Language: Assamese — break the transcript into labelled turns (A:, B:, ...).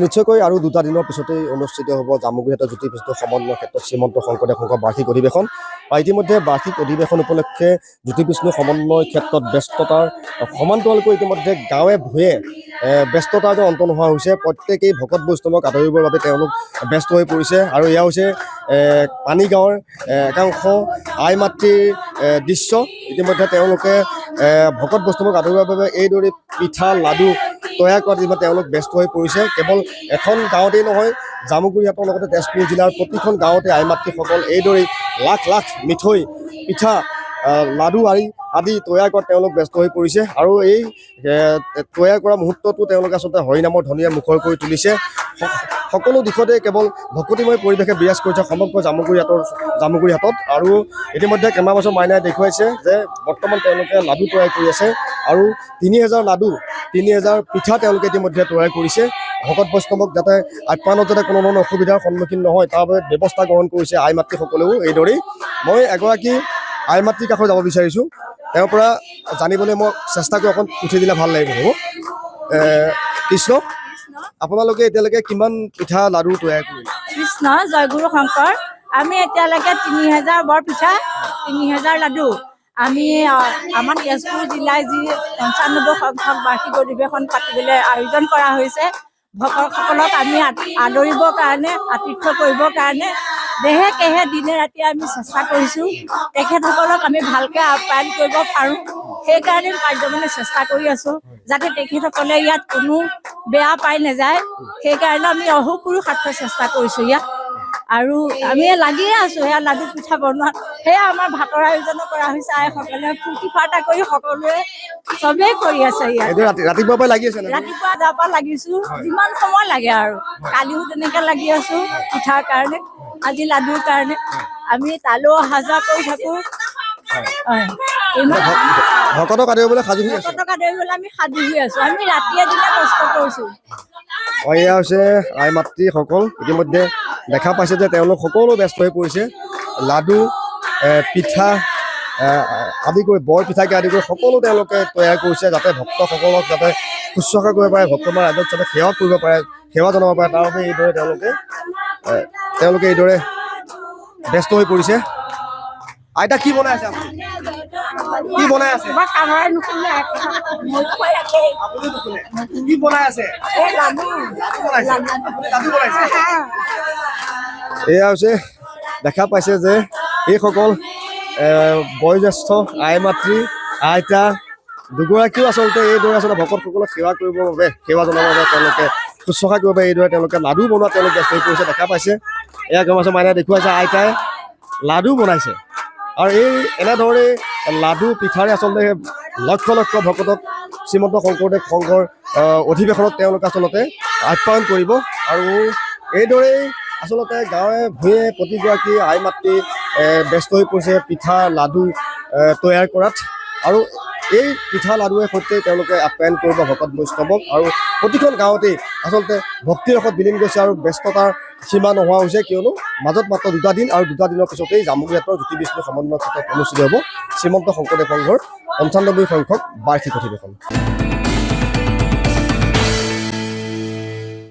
A: নিশ্চয়কৈ আৰু 2টা দিনৰ পিছতেই অনুষ্ঠিত হ'ব জামুগুৰিহাটৰ জ্যোতি বিষ্ণু সমন্বয় ক্ষেত্ৰত শ্ৰীমন্ত শংকৰদেৱ সংঘৰ বাৰ্ষিক অধিৱেশন। ইতিমধ্যে বাৰ্ষিক অধিৱেশন উপলক্ষে জ্যোতি বিষ্ণু সমন্বয় ক্ষেত্ৰত ব্যস্ততাৰ সমান্তৰালকৈ ইতিমধ্যে গাঁৱে ভূঞে ব্যস্ততাৰ যে অন্ত নোহোৱা হৈছে। প্ৰত্যেকেই ভকত বৈষ্ণৱক আদৰিবৰ বাবে তেওঁলোক ব্যস্ত হৈ পৰিছে আৰু এয়া হৈছে পানী গাঁৱৰ একাংশ আই মাতৃৰ দৃশ্য। ইতিমধ্যে তেওঁলোকে ভকত বৈষ্ণৱক আদৰিবৰ বাবে এইদৰে পিঠা লাডু তৈয়াৰ কৰাত তেওঁলোক ব্যস্ত হৈ পৰিছে। কেৱল এখন গাঁৱতেই নহয়, জামুগুৰিহাটৰ লগতে তেজপুৰ জিলাৰ প্ৰতিখন গাঁৱতে আই মাতৃসকল এইদৰেই লাখ লাখ মিঠৈ পিঠা লাডু আদি তৈয়াৰ কৰাত তেওঁলোক ব্যস্ত হৈ পৰিছে। আৰু এই তৈয়াৰ কৰা মুহূৰ্তটো তেওঁলোকে আচলতে হৰিনামৰ ধ্বনিৰে মুখৰ কৰি তুলিছে। সকলো দিশতে কেৱল ভকতিময় পৰিৱেশে বিৰাজ কৰিছে সমগ্ৰ জামুগুৰিহাটত। আৰু ইতিমধ্যে কেমেৰা পাৰ্চন মাইনাই দেখুৱাইছে যে বৰ্তমান তেওঁলোকে লাডু তৈয়াৰ কৰি আছে আৰু 3000 লাডু 3000 পিঠা তেওঁলোকে ইতিমধ্যে তৈয়াৰ কৰিছে। ভকত বৈষ্ণৱক যাতে আপ্যায়নত যাতে কোনো ধৰণৰ অসুবিধাৰ সন্মুখীন নহয় তাৰ বাবে ব্যৱস্থা গ্ৰহণ কৰিছে আই মাতৃসকলেও এইদৰেই। মই এগৰাকী আই মাতৃৰ কাষত যাব বিচাৰিছোঁ, তেওঁৰ পৰা জানিবলৈ মই চেষ্টা কৰি অকণ উঠি দিলে ভাল লাগিব। হ'ব কৃষ্ণ, আপোনালোকে এতিয়ালৈকে কিমান পিঠা লাডু তৈয়াৰ কৰিলে?
B: কৃষ্ণ জয়গুৰু শংকৰ। আমি এতিয়ালৈকে 3000 বৰ পিঠা 3000 লাডু আমি আমাৰ তেজপুৰ জিলাৰ যি 95 সংখ্যক বাৰ্ষিক অধিৱেশন পাতিবলৈ আয়োজন কৰা হৈছে। ভকতসকলক আমি আদৰিবৰ কাৰণে আতিথ্য কৰিবৰ কাৰণে দেহে কেহে দিনে ৰাতিয়ে আমি চেষ্টা কৰিছোঁ তেখেতসকলক আমি ভালকৈ আপ্যায়ন কৰিব পাৰোঁ। সেইকাৰণে কাৰ্যমানে চেষ্টা কৰি আছোঁ যাতে তেখেতসকলে ইয়াত কোনো বেয়া পাই নাযায়। সেইকাৰণে আমি অহোপুৰুষাৰ্থ চেষ্টা কৰিছোঁ ইয়াত। আৰু আমি লাগিয়ে আছোঁ সেয়া লাডু পিঠা বনোৱাত। সেয়া আমাৰ ভাতৰ আয়োজনো কৰা হৈছে। আইসকলে ফূৰ্তি ফাৰ্তা কৰি সকলোৱে চবেই কৰি আছে ইয়াত।
A: ৰাতিপুৱাৰ পৰা লাগি আছে?
B: ৰাতিপুৱা যাৰ পৰা লাগিছোঁ, যিমান সময় লাগে আৰু। কালিও তেনেকৈ লাগি আছোঁ পিঠাৰ কাৰণে, আজি লাডুৰ কাৰণে। আমি তালৈও অহা যোৱা কৰি থাকোঁ।
A: ভকতক আদৰিবলৈ সাজু হৈ আছোঁ।
B: ভকতক আদৰিবলৈ আমি সাজু হৈ আছোঁ। আমি ৰাতিয়ে দিনে কষ্ট কৰিছোঁ।
A: এয়া হৈছে আই মাতৃসকল। ইতিমধ্যে দেখা পাইছে যে তেওঁলোক সকলো ব্যস্ত হৈ পৰিছে। লাডু পিঠা আদি কৰি বৰ পিঠাকে আদি কৰি সকলো তেওঁলোকে তৈয়াৰ কৰিছে যাতে ভক্তসকলক যাতে শুশ্ৰূষা কৰিব পাৰে, ভক্তমাৰ ৰাইজক যাতে সেৱা কৰিব পাৰে, সেৱা জনাব পাৰে, তাৰ বাবে এইদৰে তেওঁলোকে এইদৰে ব্যস্ত হৈ পৰিছে। আইতা কি বনাই আছে আপুনি? কি বনাই আছে? কি বনাই আছে? এয়া হৈছে দেখা পাইছে যে এইসকল বয়োজ্যেষ্ঠ আই মাতৃ আইতা দুগৰাকীও আচলতে এইদৰে ভকতসকলক সেৱা কৰিবৰ বাবে সেৱা জনাবৰ বাবে তেওঁলোকে শুশ্ৰূষা কৰিব বাবে এইদৰে তেওঁলোকে লাডু বনোৱা তেওঁলোক ব্যস্ত হৈ পৰিছে। দেখা পাইছে এয়া গমাইছে মাইনাই দেখুৱাইছে আইতাই লাডু বনাইছে। আৰু এনেধৰণে লাডু পিঠাৰে আচলতে লক্ষ লক্ষ ভকতক শ্ৰীমন্ত শংকৰদেৱ সংঘৰ অধিৱেশনত তেওঁলোকে আচলতে আপ্যায়ন কৰিব। আৰু এইদৰেই আচলতে গাঁৱে ভূঞে প্ৰতিগৰাকী আই মাতৃ ব্যস্ত হৈ পৰিছে পিঠা লাডু তৈয়াৰ কৰাত। আৰু এই পিঠা লাডুৱে সৈতে তেওঁলোকে আপ্যায়ন কৰিব ভকত বৈষ্ণৱক। আৰু প্ৰতিখন গাঁৱতেই আচলতে ভক্তিৰসত বিলীন গৈছে আৰু ব্যস্ততাৰ সীমা নোহোৱা হৈছে, কিয়নো মাজত মাত্ৰ 2টা দিন আৰু 2টা দিনৰ পিছতেই জামুগুৰিহাটৰ জ্যোতি বিষ্ণু সমন্বয় ক্ষেত্ৰত অনুষ্ঠিত হ'ব শ্ৰীমন্ত শংকৰদেৱ সংঘৰ 95 সংখ্যক বাৰ্ষিক অধিৱেশন।